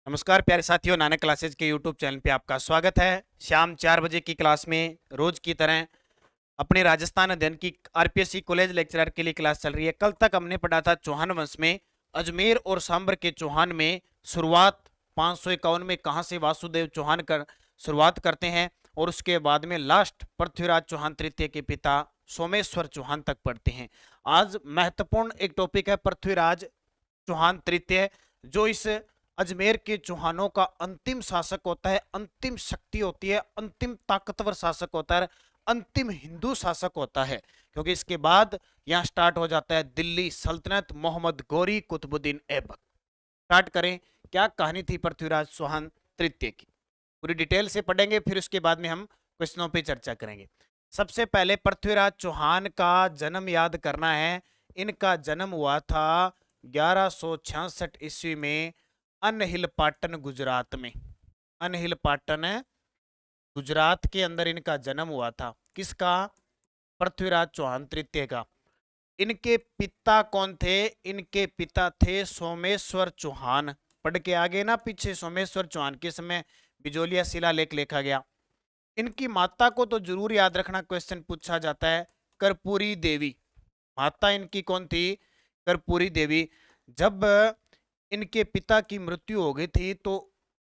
नमस्कार प्यारे साथियों, नानक क्लासेज के यूट्यूब चैनल पे आपका स्वागत है। शाम 4 बजे की क्लास में रोज की तरह अपने राजस्थान अध्ययन की आरपीएससी कॉलेज लेक्चरर के लिए क्लास चल रही है। कल तक हमने पढ़ा था चौहान वंश में अजमेर और सांबर के चौहान में शुरुआत 551 में कहाँ से वासुदेव चौहान कर शुरुआत करते हैं और उसके बाद में लास्ट पृथ्वीराज चौहान तृतीय के पिता सोमेश्वर चौहान तक पढ़ते हैं। आज महत्वपूर्ण एक टॉपिक है पृथ्वीराज चौहान तृतीय, जो इस अजमेर के चौहानों का अंतिम शासक होता है, अंतिम शक्ति होती है, अंतिम ताकतवर शासक होता है, अंतिम हिंदू शासक होता है। क्योंकि इसके बाद यहाँ स्टार्ट हो जाता है दिल्ली सल्तनत, मोहम्मद गौरी कुतुबुद्दीन ऐबक। स्टार्ट करें, क्या कहानी थी पृथ्वीराज चौहान तृतीय की, पूरी डिटेल से पढ़ेंगे, फिर उसके बाद में हम क्वेश्चनों पे चर्चा करेंगे। सबसे पहले पृथ्वीराज चौहान का जन्म याद करना है। इनका जन्म हुआ था 1166 ईस्वी में अनहिल पाटन गुजरात में। अनहिल पाटन गुजरात के अंदर इनका जन्म हुआ था। किसका? पृथ्वीराज चौहान तृतीय का। इनके पिता कौन थे? इनके पिता थे सोमेश्वर चौहान। पढ़ के आगे ना पीछे सोमेश्वर चौहान के समय बिजोलिया शिलालेख लिखा गया। इनकी माता को तो जरूर याद रखना, क्वेश्चन पूछा जाता है, कर्पूरी देवी। माता इनकी कौन थी? कर्पूरी देवी। जब इनके पिता की मृत्यु हो गई थी तो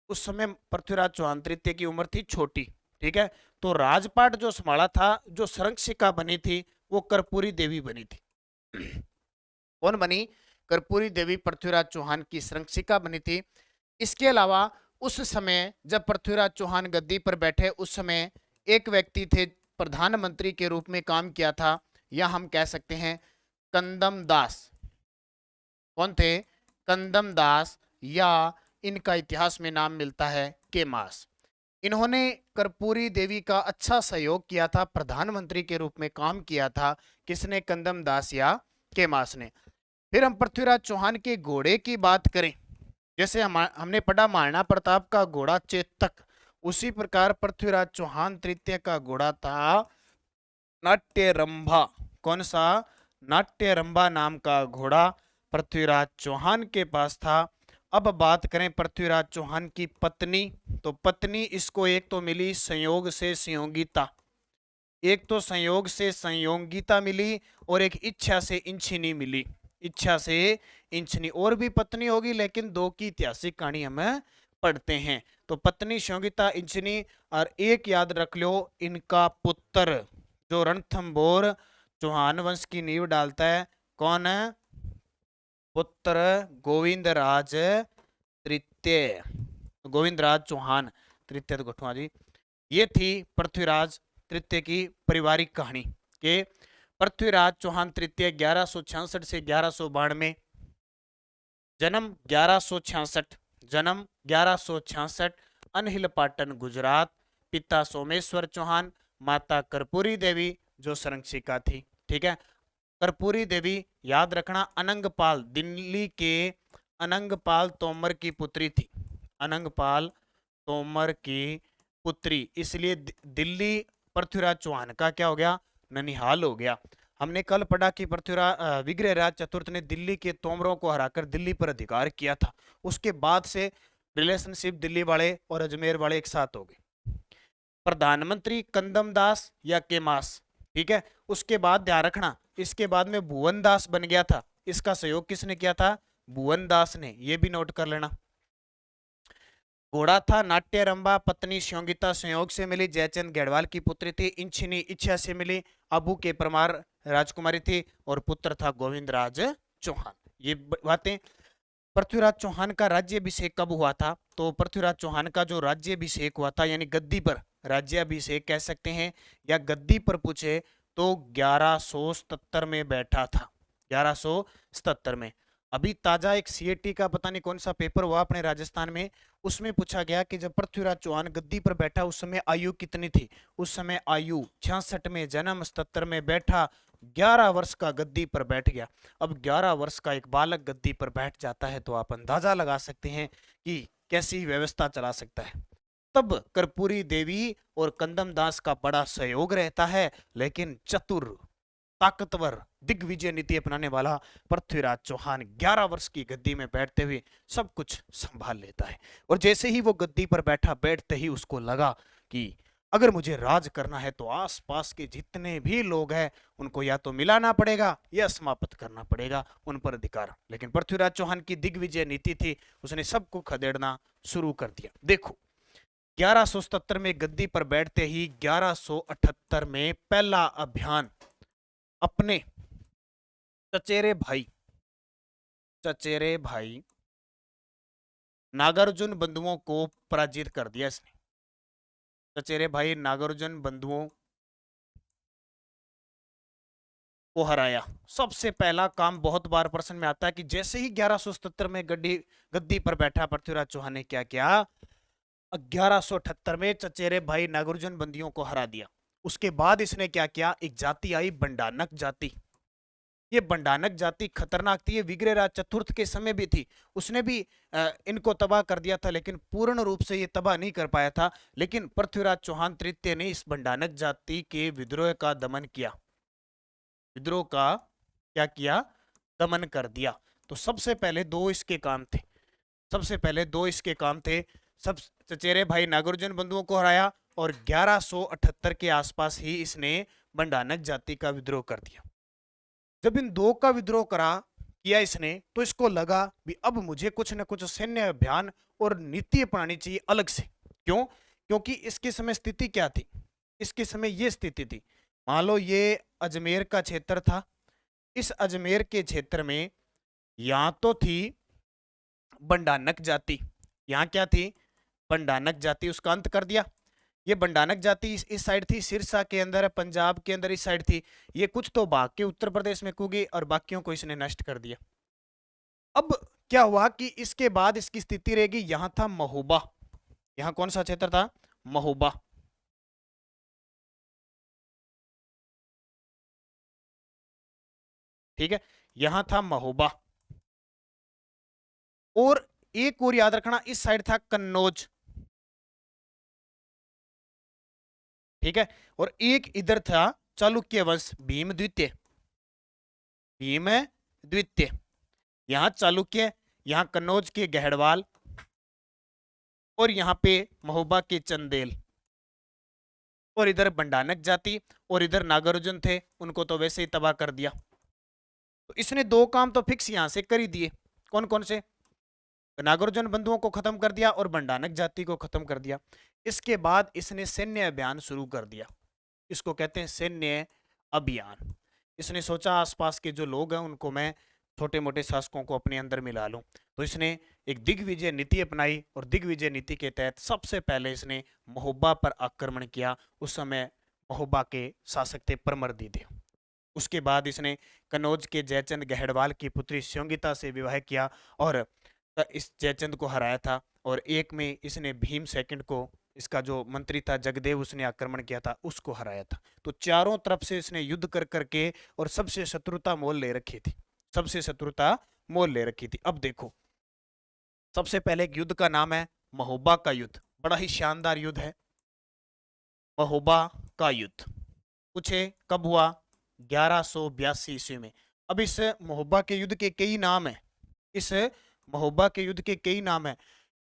उस समय पृथ्वीराज चौहान तृतीय की उम्र थी छोटी, ठीक है। तो राजपाट जो संभाला था, जो संरक्षिका बनी थी, वो कर्पूरी देवी बनी थी। कौन बनी? कर्पूरी देवी पृथ्वीराज चौहान की संरक्षिका बनी थी। इसके अलावा उस समय जब पृथ्वीराज चौहान गद्दी पर बैठे, उस समय एक व्यक्ति थे, प्रधानमंत्री के रूप में काम किया था, या हम कह सकते हैं कंदम दास। कौन थे? कंदम दास, या इनका इतिहास में नाम मिलता है केमास। इन्होंने कर्पूरी देवी का अच्छा सहयोग किया था, प्रधानमंत्री के रूप में काम किया था। किसने? कंदम दास या केमास ने। फिर हम पृथ्वीराज चौहान के घोड़े की बात करें, जैसे हमने पढ़ा महाराणा प्रताप का घोड़ा चेतक, उसी प्रकार पृथ्वीराज चौहान तृतीय का घोड़ा था नाट्यरंभा। कौन सा? नाट्यरंभा नाम का घोड़ा पृथ्वीराज चौहान के पास था। अब बात करें पृथ्वीराज चौहान की पत्नी, तो पत्नी इसको एक तो मिली संयोग से संयोगिता, एक तो संयोग से संयोगिता मिली और एक इच्छा से इंछिनी मिली। इच्छा से इंछनी, और भी पत्नी होगी लेकिन दो की ऐतिहासिक कहानी हमें पढ़ते हैं। तो पत्नी संयोगिता इंछनी, और एक याद रख लो, इनका पुत्र जो रणथंभौर चौहान वंश की नींव डालता है, कौन है? पुत्र गोविंदराज तृतीय। गोविंदराज चौहान तृतीय गोठवा जी। ये थी पृथ्वीराज तृतीय की पारिवारिक कहानी के पृथ्वीराज चौहान तृतीय 1166 से 1192, जन्म 1166, जन्म 1166, अनहिल पाटन गुजरात। पिता सोमेश्वर चौहान, माता कर्पूरी देवी जो संरक्षिका थी, ठीक है। कर्पूरी देवी याद रखना अनंगपाल, दिल्ली के अनंगपाल तोमर की पुत्री थी। अनंगपाल तोमर की पुत्री, इसलिए दिल्ली पृथ्वीराज चौहान का क्या हो गया? ननिहाल हो गया। हमने कल पढ़ा कि पृथ्वीराज विग्रहराज चतुर्थ ने दिल्ली के तोमरों को हराकर दिल्ली पर अधिकार किया था। उसके बाद से रिलेशनशिप दिल्ली वाले और अजमेर वाले एक साथ हो गए। प्रधानमंत्री कंदम दास या केमास, ठीक है। उसके बाद ध्यान रखना, इसके बाद में भुवन दास बन गया था। इसका सहयोग किसने किया था? भुवन दास ने, ये भी नोट कर लेना। घोड़ा था नाट्यरंभा, पत्नी संयोगिता संयोग से मिली, जयचंद गेड़वाल की पुत्री थी। इंछिनी इच्छा से मिली, अबू के परमार राजकुमारी थी, और पुत्र था गोविंदराज चौहान। ये बातें। पृथ्वीराज चौहान का राज्याभिषेक कब हुआ था? तो पृथ्वीराज चौहान का जो राज्याभिषेक हुआ था, यानी गद्दी पर राज्याभिषेक कह सकते हैं, या गद्दी पर पूछे तो 1177 में बैठा था। 1177 में। अभी ताजा एक सीएटी का पता नहीं कौन सा पेपर हुआ अपने राजस्थान में, उसमें पूछा गया कि जब पृथ्वीराज चौहान गद्दी पर बैठा उस समय आयु कितनी थी? उस समय आयु 66 में, जन्म 77 में, बैठा 11 वर्ष का गद्दी पर बैठ गया। अब 11 वर्ष का एक बालक गद्दी पर बैठ जाता है तो आप अंदाजा लगा सकते हैं कि कैसी व्यवस्था चला सकता है। तब कर्पूरी देवी और कंदम दास का बड़ा सहयोग रहता है, लेकिन चतुर ताकतवर दिग्विजय नीति अपनाने वाला पृथ्वीराज चौहान 11 वर्ष की गद्दी में बैठते हुए सब कुछ संभाल लेता है। और जैसे ही वो गद्दी पर बैठा, बैठते ही उसको लगा कि अगर मुझे राज करना है तो आसपास के जितने भी लोग हैं उनको या तो मिलाना पड़ेगा या समाप्त करना पड़ेगा उन पर अधिकार। लेकिन पृथ्वीराज चौहान की दिग्विजय नीति थी, उसने सबको खदेड़ना शुरू कर दिया। देखो 1177 में गद्दी पर बैठते ही 1178 में पहला अभियान अपने चचेरे भाई नागार्जुन बंधुओं को पराजित कर दिया इसने। चचेरे भाई नागार्जुन बंधुओं को हराया। सबसे पहला काम बहुत बार प्रश्न में आता है कि जैसे ही 1177 में गद्दी पर बैठा पृथ्वीराज चौहान ने क्या किया, 1178 में चचेरे भाई नागार्जुन बंधुओं को हरा दिया। उसके बाद इसने क्या किया, एक जाति आई बंडानक जाति। ये बंडानक जाति खतरनाक थी, ये विग्रहराज चतुर्थ के समय भी थी, उसने भी इनको तबाह कर दिया था, लेकिन पूर्ण रूप से ये तबाह नहीं कर पाया था। लेकिन पृथ्वीराज चौहान तृतीय ने इस बंडानक जाति के विद्रोह का दमन किया, विद्रोह का क्या किया, दमन कर दिया। तो सबसे पहले दो इसके काम थे, सब चचेरे भाई नागार्जुन बंधुओं को हराया और 1178 के आसपास ही इसने बंडानक जाति का विद्रोह कर दिया। जब इन दो का विद्रोह किया इसने, तो इसको लगा भी अब मुझे कुछ न कुछ सैन्य अभियान और नीति अपनानी चाहिए अलग से। क्यों? क्योंकि इसके समय स्थिति क्या थी, इसके समय ये स्थिति थी, मान लो ये अजमेर का क्षेत्र था, इस अजमेर के क्षेत्र में यहां तो थी बंडानक जाति, यहां क्या थी, बंडानक जाति, उसका अंत कर दिया। ये बंडानक जाति इस साइड थी, सिरसा के अंदर, पंजाब के अंदर इस साइड थी। ये कुछ तो भाग के उत्तर प्रदेश में कूदी और बाकियों को इसने नष्ट कर दिया। अब क्या हुआ कि इसके बाद इसकी स्थिति रहेगी, यहां था महोबा, यहां कौन सा क्षेत्र था, महोबा, ठीक है, यहां था महोबा। और एक और याद रखना, इस साइड था कन्नौज, ठीक है, और एक इधर था चालुक्य वंश, भीम द्वितीय, यहां चालुक्य, यहां कन्नौज के गहड़वाल और यहां पे महोबा के चंदेल, और इधर बंडानक जाति और इधर नागार्जुन थे, उनको तो वैसे ही तबाह कर दिया। तो इसने दो काम तो फिक्स यहां से कर ही दिए, कौन कौन से, नागार्जुन बंधुओं को खत्म कर दिया और बंडानक जाति को खत्म कर दिया। इसके बाद इसने सैन्य अभियान शुरू कर दिया, इसको कहते हैं सैन्य अभियान। इसने सोचा आसपास के जो लोग हैं उनको मैं, छोटे मोटे शासकों को अपने अंदर मिला लूं। तो इसने एक दिग्विजय नीति अपनाई और दिग्विजय नीति के तहत सबसे पहले इसने महोबा पर आक्रमण किया। उस समय महोबा के शासक थे परमरदीदेव। उसके बाद इसने कन्नौज के जयचंद गहड़वाल की पुत्री स्योंगिता से विवाह किया और इस जयचंद को हराया था। और एक में इसने भीम सेकंड को, इसका जो मंत्री था जगदेव, उसने आक्रमण किया था, उसको हराया था। तो चारों तरफ से इसने युद्ध कर करके और सबसे शत्रुता मोल ले रखी थी, अब देखो, सबसे पहले एक युद्ध का नाम है महोबा का युद्ध, बड़ा ही शानदार युद्ध है महोबा का युद्ध। पूछे कब हुआ, 1182 ईस्वी में। अब इस महोबा के युद्ध के कई नाम हैं,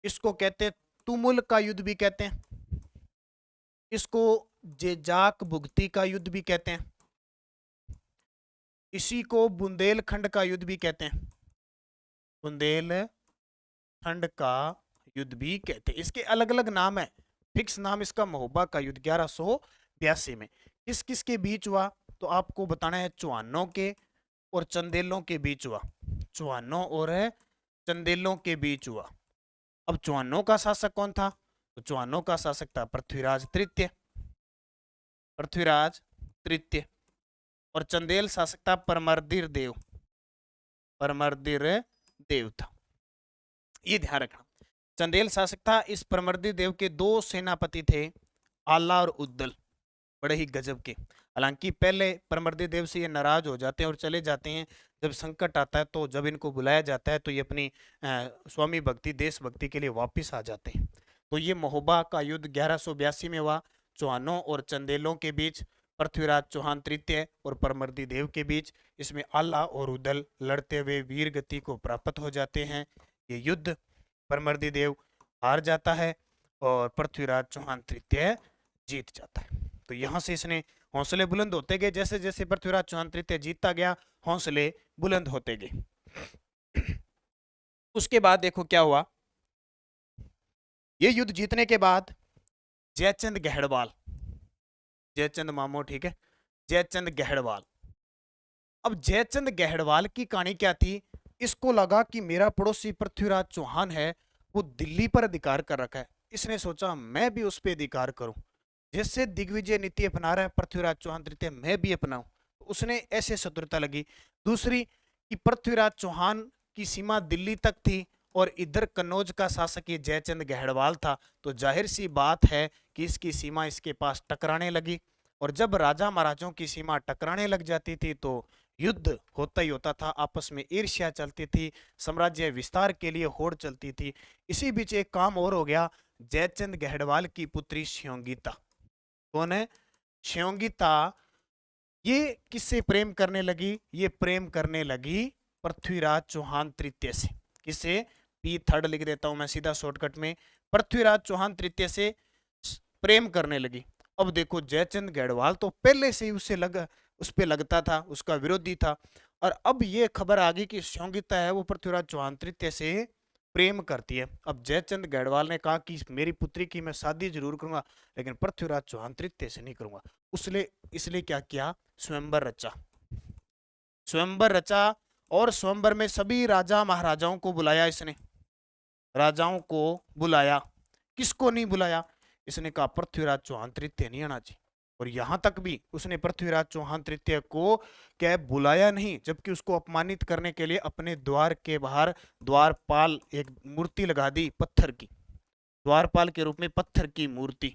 इसको कहते हैं तुमुल का युद्ध भी कहते हैं, इसको जेजाक भुगती का युद्ध भी कहते हैं, इसी को बुंदेलखंड का युद्ध भी कहते हैं, इसके अलग अलग नाम है, फिक्स नाम इसका महोबा का युद्ध 1182 में। किस किस के बीच हुआ, तो आपको बताना है चौहानों के और चंदेलों के बीच हुआ, अब चौहानों का शासक कौन था, तो चौहानों का शासक था पृथ्वीराज तृतीय, और चंदेल शासक था परमर्दिर देव था। ये ध्यान रखना, चंदेल शासक था। इस परमर्दिर देव के दो सेनापति थे, आला और उद्दल, बड़े ही गजब के। हालांकि पहले परमर्दिर देव से ये नाराज हो जाते हैं और चले जाते हैं। जब संकट आता है तो जब इनको बुलाया जाता है तो ये अपनी स्वामी भक्ति, देशभक्ति के लिए वापस आ जाते हैं। तो ये महोबा का युद्ध 1182 में हुआ, चौहानों और चंदेलों के बीच। पृथ्वीराज चौहान तृतीय और परमर्दी देव के बीच। इसमें आल्हा और उदल लड़ते हुए वीर गति को प्राप्त हो जाते हैं। ये युद्ध परमर्दी देव हार जाता है और पृथ्वीराज चौहान तृतीय जीत जाता है। तो यहाँ से इसने हौसले बुलंद होते गए, जैसे जैसे पृथ्वीराज चौहान तृतीय जीतता गया हौसले बुलंद होते गए। उसके बाद देखो क्या हुआ, ये युद्ध जीतने के बाद जयचंद गहड़वाल, जयचंद मामो, ठीक है, जयचंद गहड़वाल। अब जयचंद गहड़वाल की कहानी क्या थी, इसको लगा कि मेरा पड़ोसी पृथ्वीराज चौहान है वो दिल्ली पर अधिकार कर रखा है, इसने सोचा मैं भी उस पर अधिकार करूं, जैसे दिग्विजय नीति अपना रहा है पृथ्वीराज चौहान तृतीय मैं भी अपनाऊं। उसने ऐसे शत्रुता लगी। दूसरी कि पृथ्वीराज चौहान की सीमा दिल्ली तक थी और इधर कन्नौज का शासक ये जयचंद गहड़वाल था, तो जाहिर सी बात है कि इसकी सीमा इसके पास टकराने लगी। और जब राजा महाराजाओं की सीमा टकराने लग जाती थी तो युद्ध होता ही होता था, आपस में ईर्ष्या चलती थी, साम्राज्य विस्तार के लिए होड़ चलती थी। इसी बीच एक काम और हो गया, जयचंद गहड़वाल की पुत्री श्योंगिता, कौन है, श्योंगिता, ये किससे प्रेम करने लगी, ये प्रेम करने लगी पृथ्वीराज चौहान तृतीय से। किसे, पी थर्ड लिख देता हूं मैं सीधा शॉर्टकट में, पृथ्वीराज चौहान तृतीय से प्रेम करने लगी। अब देखो जयचंद गढ़वाल तो पहले से ही उस पे लगता था, उसका विरोधी था, और अब ये खबर आ गई कि श्योंगिता है वो पृथ्वीराज चौहान तृतीय से प्रेम करती है। अब जयचंद गढ़वाल ने कहा कि मेरी पुत्री की मैं शादी जरूर करूंगा लेकिन पृथ्वीराज चौहान तृतीय से नहीं करूंगा। इसलिए क्या किया, स्वयंवर रचा, स्वयंवर रचा, और स्वयंवर में सभी राजा महाराजाओं को बुलाया इसने, राजाओं को बुलाया। किसको नहीं बुलाया, इसने कहा पृथ्वीराज चौहान तृतीय नहीं आना चाहिए। और यहां तक भी उसने पृथ्वीराज चौहान तृतीय को क्या बुलाया नहीं, जबकि उसको अपमानित करने के लिए अपने द्वार के बाहर द्वारपाल एक मूर्ति लगा दी पत्थर की, द्वारपाल के रूप में पत्थर की मूर्ति।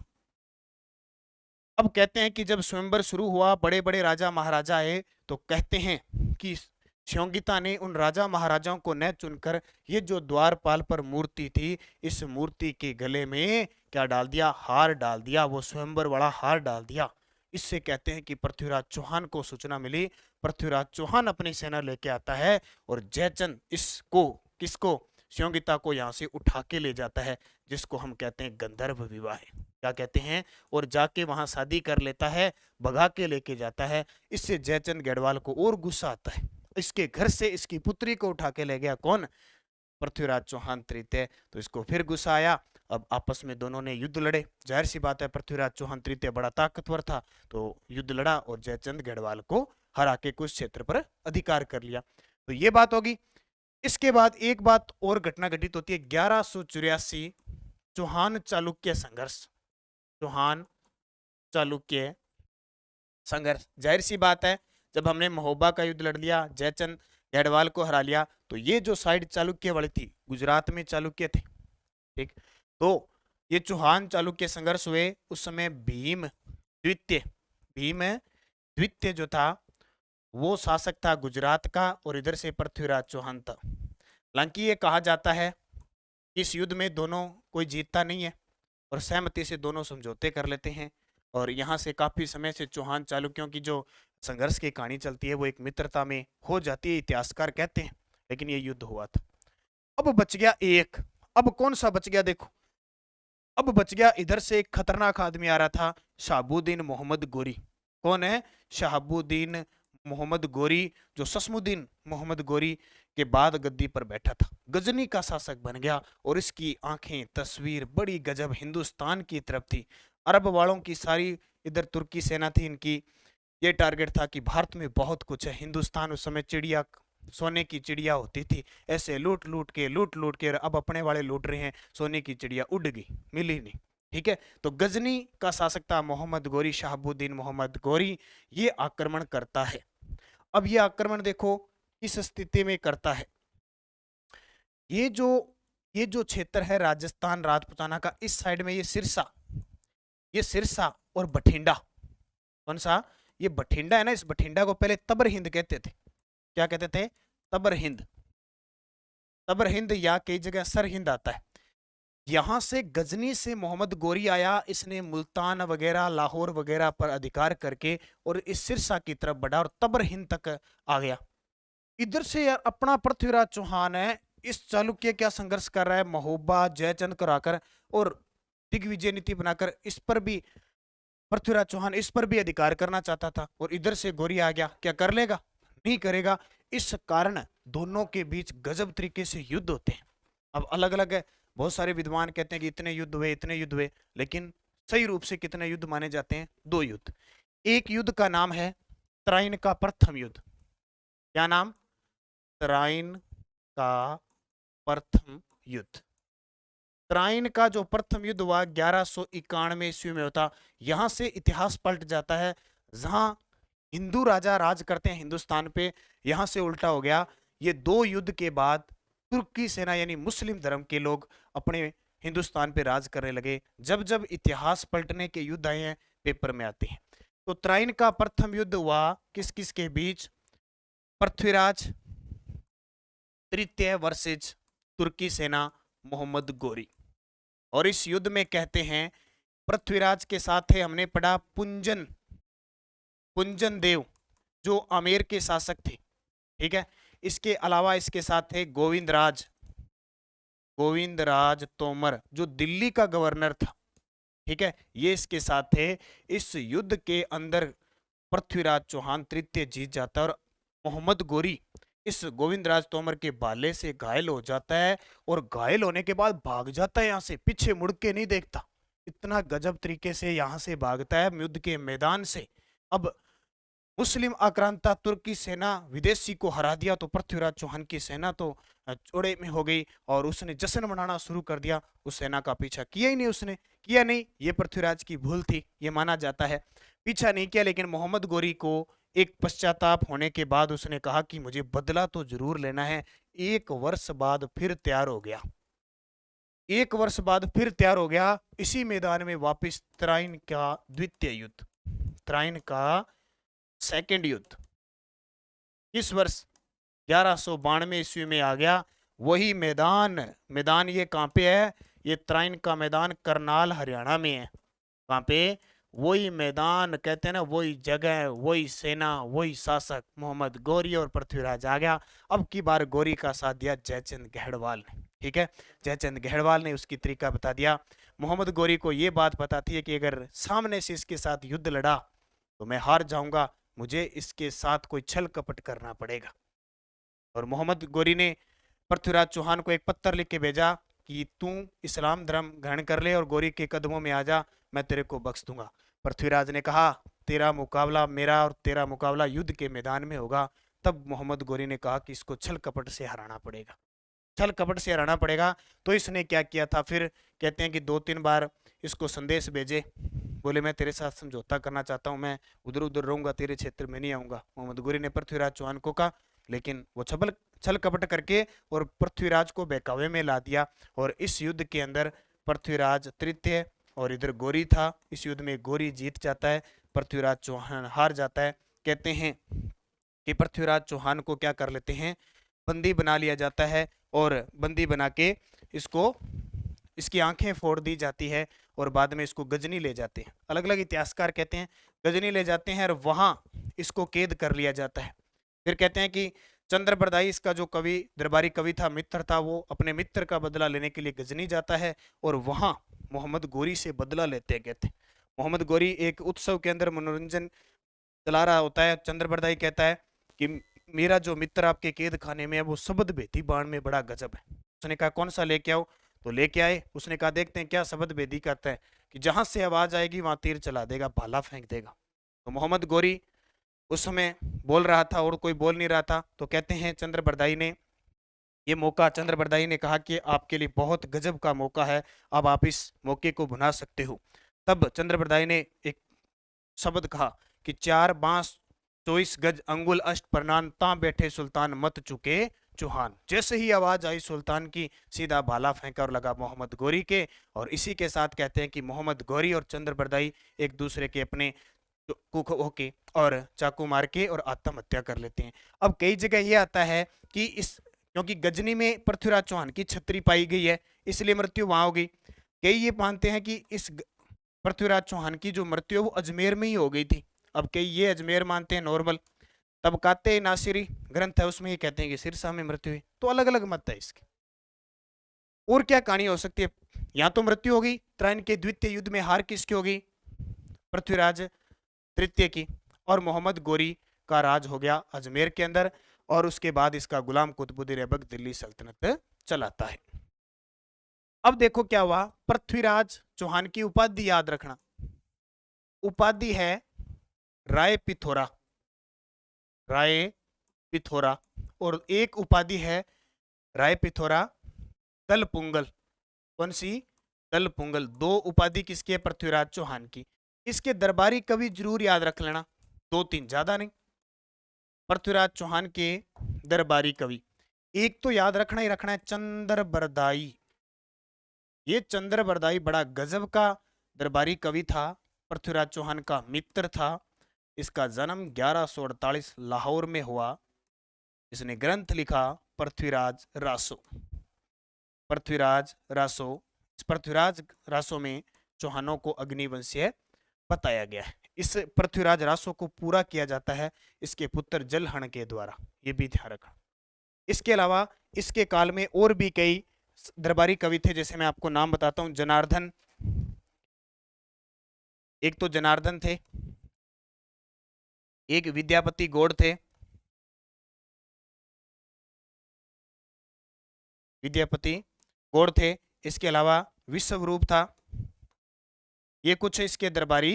अब कहते हैं कि जब स्वयंवर शुरू हुआ, बड़े बड़े राजा महाराजा आए, तो कहते हैं कि श्योंगिता ने उन राजा महाराजाओं को न चुनकर ये जो द्वारपाल पर मूर्ति थी, इस मूर्ति के गले में क्या डाल दिया, हार डाल दिया, वो स्वयंवर वाला हार डाल दिया। इससे कहते हैं कि पृथ्वीराज चौहान को सूचना मिली, पृथ्वीराज चौहान अपनी सेना लेके आता है और जयचंद इसको, किसको, श्योंगिता को यहाँ से उठा के ले जाता है, जिसको हम कहते हैं गंधर्व विवाह, क्या कहते हैं, और जाके वहां शादी कर लेता है, भगा के लेके जाता है। इससे जयचंद गढ़वाल को और गुस्सा आता है, इसके घर से इसकी पुत्री को उठा के ले गया कौन, पृथ्वीराज चौहान तृतीय, तो इसको फिर गुस्सा आया। अब आपस में दोनों ने युद्ध लड़े, जाहिर सी बात है पृथ्वीराज चौहान तृतीय बड़ा ताकतवर था, तो युद्ध लड़ा और जयचंद गढ़वाल को हरा के कुछ क्षेत्र पर अधिकार कर लिया। तो ये बात होगी। इसके बाद एक बात और घटना घटित होती है, 1184 चौहान चालुक्य संघर्ष, चौहान चालुक्य संघर्ष। जाहिर सी बात है जब हमने महोबा का युद्ध लड़ लिया, जयचंद गढ़वाल को हरा लिया, तो ये जो साइड चालुक्य वाली थी, गुजरात में चालुक्य थे, ठीक, तो ये चौहान चालुक्य संघर्ष हुए। उस समय भीम द्वितीय जो था वो शासक था गुजरात का, और इधर से पृथ्वीराज चौहान था। हालांकि ये कहा जाता है कि इस युद्ध में दोनों कोई जीतता नहीं है और सहमति से दोनों समझौते कर लेते हैं, और यहाँ से काफी समय से चौहान चालुक्यों की जो संघर्ष की कहानी चलती है वो एक मित्रता में हो जाती है, इतिहासकार कहते हैं, लेकिन ये युद्ध हुआ था। अब बच गया एक, अब कौन सा बच गया, देखो अब बच गया, इधर से एक खतरनाक आदमी आ रहा था, शहाबुद्दीन मोहम्मद गोरी। कौन है, शहाबुद्दीन मोहम्मद गोरी, जो ससमुद्दीन मोहम्मद गोरी के बाद गद्दी पर बैठा था, गजनी का शासक बन गया, और इसकी आंखें तस्वीर बड़ी गजब हिंदुस्तान की तरफ थी। अरब वालों की सारी इधर तुर्की सेना थी, इनकी ये टारगेट था कि भारत में बहुत कुछ है, हिंदुस्तान उस समय चिड़िया, सोने की चिड़िया होती थी, ऐसे लूट लूट के अब अपने वाले लूट रहे हैं, सोने की चिड़िया उड़ गई, मिली नहीं, ठीक है। तो गजनी का शासक था मोहम्मद गोरी, शहाबुद्दीन मोहम्मद गोरी, ये आक्रमण करता है। अब ये आक्रमण देखो किस स्थिति में करता है, ये जो क्षेत्र है राजस्थान राजपूताना का, इस साइड में ये सिरसा और बठिंडा, कौन सा, ये बठिंडा है ना, इस बठिंडा को पहले तबर हिंद कहते थे, क्या कहते थे, तबर हिंद, या कई जगह सर हिंद आता है। यहाँ से गजनी से मोहम्मद गोरी आया, इसने मुल्तान वगैरह लाहौर वगैरह पर अधिकार करके और इस सिरसा की तरफ बढ़ा और तबर हिंद तक आ गया। इधर से यार अपना पृथ्वीराज चौहान है, इस चालुक्य क्या संघर्ष कर रहा है, महोबा जयचंद कराकर और दिग्विजय नीति बनाकर इस पर भी पृथ्वीराज चौहान इस पर भी अधिकार करना चाहता था। और इधर से गोरी आ गया, क्या कर लेगा? नहीं करेगा। इस कारण दोनों के बीच गजब तरीके से युद्ध होते हैं। अब अलग अलग है, बहुत सारे विद्वान कहते हैं कि इतने युद्ध हुए इतने युद्ध हुए, लेकिन सही रूप से कितने युद्ध माने जाते हैं? 2 युद्ध। एक युद्ध का नाम है तराइन का प्रथम युद्ध। क्या नाम? तराइन का प्रथम युद्ध। तराइन का जो प्रथम युद्ध हुआ 1191 ईस्वी में होता। यहां से इतिहास पलट जाता है। जहां हिंदू राजा राज करते हैं हिंदुस्तान पे, यहां से उल्टा हो गया। ये 2 युद्ध के बाद तुर्की सेना यानी मुस्लिम धर्म के लोग अपने हिंदुस्तान पे राज करने लगे। जब जब इतिहास पलटने के युद्ध आए हैं पेपर में आते हैं। तो तराइन का प्रथम युद्ध हुआ किस किस के बीच? पृथ्वीराज तृतीय वर्सेज तुर्की सेना मोहम्मद गोरी। और इस युद्ध में कहते हैं पृथ्वीराज के साथ है, हमने पढ़ा पुंजन पुंजन देव जो आमेर के शासक थे, ठीक है। इसके अलावा इसके साथ थे गोविंद राज तोमर जो दिल्ली का गवर्नर था, ठीक है। ये इसके साथ थे। इस युद्ध के अंदर पृथ्वीराज चौहान तृतीय जीत जाता है और मोहम्मद गोरी इस गोविंद राज तोमर के भाले से घायल हो जाता है और घायल होने के बाद भाग जाता है, यहां से पीछे मुड़ के नहीं देखता। इतना गजब तरीके से यहां से भागता है युद्ध के मैदान से। अब मुस्लिम आक्रांता तुर्की सेना विदेशी को हरा दिया तो पृथ्वीराज चौहान की सेना तो चौड़े में हो गई और उसने जश्न मनाना शुरू कर दिया। उस सेना का पीछा किया ही नहीं, उसने किया नहीं। ये पृथ्वीराज की भूल थी, ये माना जाता है। पीछा नहीं किया, लेकिन मोहम्मद गोरी को एक पश्चाताप होने के बाद उसने कहा कि मुझे बदला तो जरूर लेना है। 1 वर्ष बाद फिर तैयार हो गया। 1 वर्ष बाद फिर तैयार हो गया इसी मैदान में वापस। तराइन का द्वितीय युद्ध, तराइन का सेकंड युद्ध इस वर्ष 1192 ईस्वी में आ गया। वही मैदान ये कहां पे है? ये तराइन का मैदान करनाल हरियाणा में है। कहां पे? वही मैदान, कहते हैं ना, वही जगह, वही सेना, वही शासक मोहम्मद गोरी और पृथ्वीराज आ गया। अब की बार गोरी का साथ दिया जयचंद गहड़वाल ने, ठीक है। जयचंद गहड़वाल ने उसकी तरीका बता दिया। मोहम्मद गोरी को यह बात पता थी कि अगर सामने से इसके साथ युद्ध लड़ा तो मैं हार जाऊंगा, मुझे इसके साथ कोई छल कपट करना पड़ेगा। और मोहम्मद गोरी ने पृथ्वीराज चौहान को एक पत्र लिख के भेजा कि तू इस्लाम धर्म ग्रहण कर ले और गोरी के कदमों में आ जा, मैं तेरे को बख्श दूंगा। पृथ्वीराज ने कहा तेरा मुकाबला मेरा और तेरा मुकाबला युद्ध के मैदान में होगा। तब मोहम्मद गोरी ने कहा कि इसको छल कपट से हराना पड़ेगा, छल कपट से हराना पड़ेगा। तो इसने क्या किया था फिर? कहते हैं कि 2-3 बार इसको संदेश भेजे, बोले मैं तेरे साथ समझौता करना चाहता हूं, मैं उधर उधर रहूंगा, तेरे क्षेत्र में नहीं आऊंगा। मोहम्मद गोरी ने पृथ्वीराज चौहान को कहा, लेकिन वो छल कपट करके और पृथ्वीराज को बहकावे में ला दिया। और इस युद्ध के अंदर पृथ्वीराज तृतीय और इधर गोरी था। इस युद्ध में गोरी जीत जाता है, पृथ्वीराज चौहान हार जाता है। कहते हैं कि पृथ्वीराज चौहान को क्या कर लेते हैं, बंदी बना लिया जाता है और बंदी बना के इसकी आंखें फोड़ दी जाती है और बाद में इसको गजनी ले जाते हैं। अलग अलग इतिहासकार कहते हैं गजनी ले जाते हैं और वहां इसको कैद कर लिया जाता है। फिर कहते हैं कि चंद्रबरदाई इसका जो कवि दरबारी कवि था, मित्र था, वो अपने मित्र का बदला लेने के लिए गजनी जाता है और वहां मोहम्मद गोरी से बदला लेते हैं। कहते मोहम्मद गोरी एक उत्सव के अंदर मनोरंजन चला रहा होता है। चंद्रबरदाई कहता है कि मेरा जो मित्र आपके कैद खाने में है वो शब्द भेदी बाण में बड़ा गजब है। उसने कहा कौन सा लेके आओ? तो लेके आए। उसने कहा देखते हैं क्या शब्द भेदी करता है कि जहां से आवाज आएगी वहां तीर चला देगा, भाला फेंक देगा। तो मोहम्मद गोरी उस समय बोल रहा था और कोई बोल नहीं रहा था। तो कहते हैं चंद्रबरदाई ने ये मौका, चंद्रबरदाई ने कहा कि आपके लिए बहुत गजब का मौका है, अब आप इस मौके को भुना सकते हो। तब चंद्रबरदाई ने एक शब्द कहा कि 4 बांस 24 गज अंगुल अष्ट प्रणान ता बैठे सुल्तान मत चुके चौहान। जैसे ही आवाज आई सुल्तान की, सीधा भाला फेंका और लगा मोहम्मद गोरी के। और इसी के साथ कहते हैं कि मोहम्मद गोरी और चंद्रबरदाई एक दूसरे के अपने कुक होके और चाकू मार के और आत्महत्या कर लेते हैं। अब कई जगह ये आता है कि क्योंकि गजनी में पृथ्वीराज चौहान की छतरी पाई गई है इसलिए मृत्यु वहां हो गई। कई ये मानते हैं कि इस पृथ्वीराज चौहान की जो मृत्यु है वो अजमेर में ही हो गई थी। अब कई ये अजमेर मानते हैं नॉर्मल, तबकाते नासिरी ग्रंथ है उसमें ये कहते हैं कि सिरसा में मृत्यु हुई। तो अलग अलग मत है इसके। और क्या कहानी हो सकती है? या तो मृत्यु होगी, त्राइन के द्वितीय युद्ध में हार किसकी होगी? पृथ्वीराज तृतीय की, और मोहम्मद गोरी का राज हो गया अजमेर के अंदर, और उसके बाद इसका गुलाम कुतुबुद्दीन ऐबक दिल्ली सल्तनत चलाता है। अब देखो क्या हुआ, पृथ्वीराज चौहान की उपाधि याद रखना। उपाधि है राय पिथोरा, राय पिथोरा, और एक उपाधि है राय पिथोरा दल पुंगल। कौन सी? दल पुंगल। दो उपाधि किसकी है? पृथ्वीराज चौहान की। इसके दरबारी कवि जरूर याद रख लेना, दो तीन, ज्यादा नहीं। पृथ्वीराज चौहान के दरबारी कवि, एक तो याद रखना ही रखना है, चंद्र बरदाई। ये चंद्र बरदाई बड़ा गजब का दरबारी कवि था, पृथ्वीराज चौहान का मित्र था। इसका जन्म 1148 लाहौर में हुआ। इसने ग्रंथ लिखा पृथ्वीराज रासो। पृथ्वीराज रासो, इस पृथ्वीराज रासो में चौहानों को अग्निवंशीय बताया गया है। इस पृथ्वीराज रासो को पूरा किया जाता है इसके पुत्र जलहण के द्वारा, ये भी ध्यान रखना। इसके अलावा इसके काल में और भी कई दरबारी कवि थे, जैसे मैं आपको नाम बताता हूं। जनार्दन, एक तो जनार्दन थे, एक विद्यापति गौड़ थे, विद्यापति गौड़ थे। इसके अलावा विश्वरूप था। ये कुछ इसके दरबारी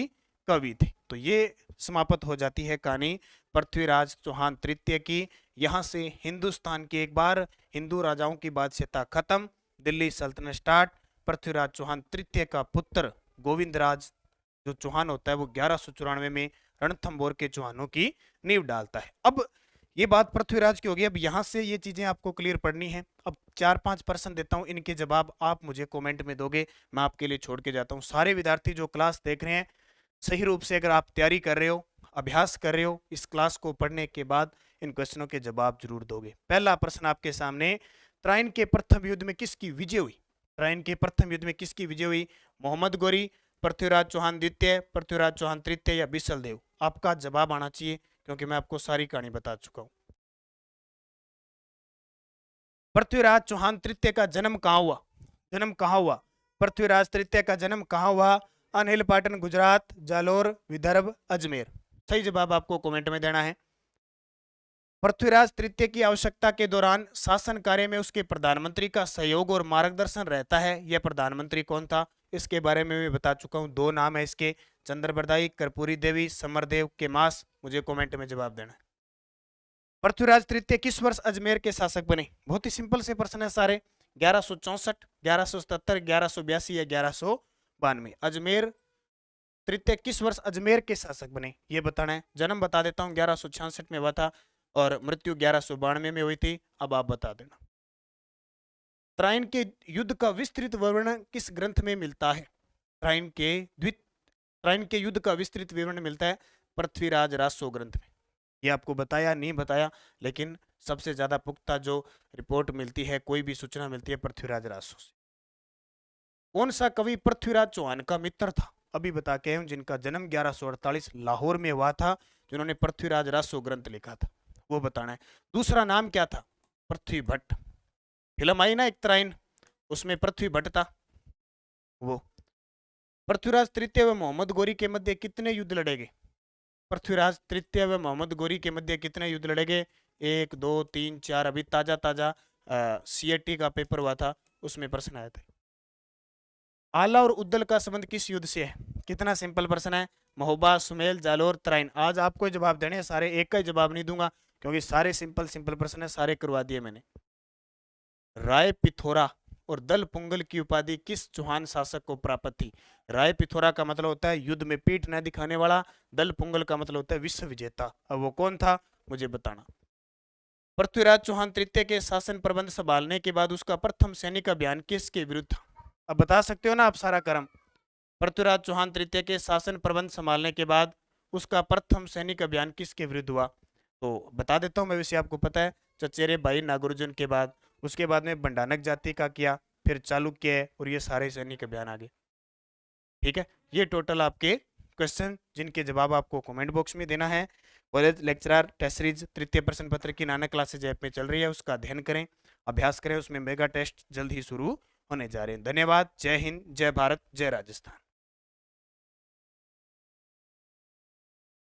कवि थे। तो ये समाप्त हो जाती है कहानी पृथ्वीराज चौहान तृतीय की। यहाँ से हिंदुस्तान की एक बार हिंदू राजाओं की बादशाहता खत्म, दिल्ली सल्तनत स्टार्ट। पृथ्वीराज चौहान तृतीय का पुत्र गोविंदराज जो चौहान होता है वो 1194 में रणथंभौर के चौहानों की नींव डालता है। अब ये बात पृथ्वीराज की होगी। अब यहाँ से ये चीजें आपको क्लियर पढ़नी है। अब 4-5 प्रश्न देता हूँ, इनके जवाब आप मुझे कमेंट में दोगे, मैं आपके लिए छोड़ के जाता हूँ। सारे विद्यार्थी जो क्लास देख रहे हैं, सही रूप से अगर आप तैयारी कर रहे हो, अभ्यास कर रहे हो, इस क्लास को पढ़ने के बाद इन क्वेश्चनों के जवाब जरूर दोगे। पहला प्रश्न आपके सामने, त्राइन के प्रथम युद्ध में किसकी विजय हुई? त्राइन के प्रथम युद्ध में किसकी विजय हुई? मोहम्मद गोरी, पृथ्वीराज चौहान द्वितीय, पृथ्वीराज चौहान तृतीय या बिसल देव? आपका जवाब आना चाहिए, क्योंकि मैं आपको सारी कहानी बता चुका हूं। पृथ्वीराज चौहान तृतीय का जन्म कहां हुआ? जन्म कहां हुआ? पृथ्वीराज तृतीय का जन्म कहां हुआ? अनिल पाटन, गुजरात, जालोर, विदर्भ, अजमेर। सही जवाब आपको कमेंट में देना है। पृथ्वीराज तृतीय की आवश्यकता के दौरान शासन कार्य में उसके प्रधानमंत्री का सहयोग और मार्गदर्शन रहता है। यह प्रधानमंत्री कौन था? इसके बारे में मैं बता चुका हूं, दो नाम है इसके, चंद्र बरदाई, कर्पूरी देवी, समरदेव के मास। मुझे कमेंट में जवाब देना है। पृथ्वीराज तृतीय किस वर्ष अजमेर के शासक बने? बहुत ही सिंपल से प्रश्न है सारे। 1164, 1177, 1182 या 1192। अजमेर तृतीय किस वर्ष अजमेर के शासक बने, ये बताना है। जन्म बता देता हूँ, 1166 में हुआ था और मृत्यु 1192 में हुई थी। अब आप बता देना। त्राइन के युद्ध का विस्तृत वर्णन किस ग्रंथ में मिलता है? त्राइन के युद्ध का विस्तृत विवरण मिलता है पृथ्वीराज रासो ग्रंथ में। ये आपको बताया नहीं बताया, लेकिन सबसे ज्यादा पुख्ता जो रिपोर्ट मिलती है, कोई भी सूचना मिलती है, पृथ्वीराज रासो से। कौन सा कवि पृथ्वीराज चौहान का मित्र था? अभी बता के हूं, जिनका जन्म 1148 लाहौर में हुआ था, जिन्होंने पृथ्वीराज रासो ग्रंथ लिखा था, वो बताना है। दूसरा नाम क्या था? पृथ्वी भट्ट। फिल्म आई ना एक त्राइन, उसमें पृथ्वी भट्ट था वो। पृथ्वीराज तृतीय व मोहम्मद गोरी के मध्य कितने युद्ध लड़े गए? पृथ्वीराज तृतीय व मोहम्मद गोरी के मध्य कितने युद्ध लड़े गए? 1, 2, 3, 4। अभी ताजा ताजा CAT का पेपर हुआ था, उसमें प्रश्न आया था। आला और उद्दल का संबंध किस युद्ध से है? कितना सिंपल प्रश्न है। महोबा, सुमेल, जालोर, त्राइन। आज आपको जवाब देने हैं सारे, एक का जवाब नहीं दूंगा, क्योंकि सारे सिंपल सिंपल प्रश्न है, सारे करवा दिए मैंने। राय पिथोरा और दल पुंगल की उपाधि किस चौहान शासक को प्राप्त थी? राय पिथोरा का मतलब होता है युद्ध में पीठ न दिखाने वाला, दल पुंगल का मतलब होता है विश्व विजेता। अब वो कौन था, मुझे बताना। पृथ्वीराज चौहान तृतीय के शासन प्रबंध संभालने के बाद उसका प्रथम सैनिक अभियान किसके विरुद्ध था? अब बता सकते हो ना आप सारा क्रम। पृथ्वीराज चौहान तृतीय के शासन प्रबंध संभालने के बाद उसका प्रथम सैनिक अभियान किसके विरुद्ध हुआ? तो बता देता हूं मैं, वैसे आपको पता है, चचेरे भाई नागार्जुन के बाद। उसके बाद में बंडानक जाति का किया, फिर चालुक्य और ये सारे सैनिक अभियान आगे। ठीक है, ये टोटल आपके क्वेश्चन जिनके जवाब आपको कमेंट बॉक्स में देना है। कॉलेज लेक्चरर टेस्ट सीरीज तृतीय प्रश्न पत्र की नानक क्लासेज ऐप में चल रही है, उसका अध्ययन करें, अभ्यास करें। उसमें मेगा टेस्ट जल्द ही शुरू होने जा रहे हैं। धन्यवाद। जय हिंद, जय भारत, जय राजस्थान।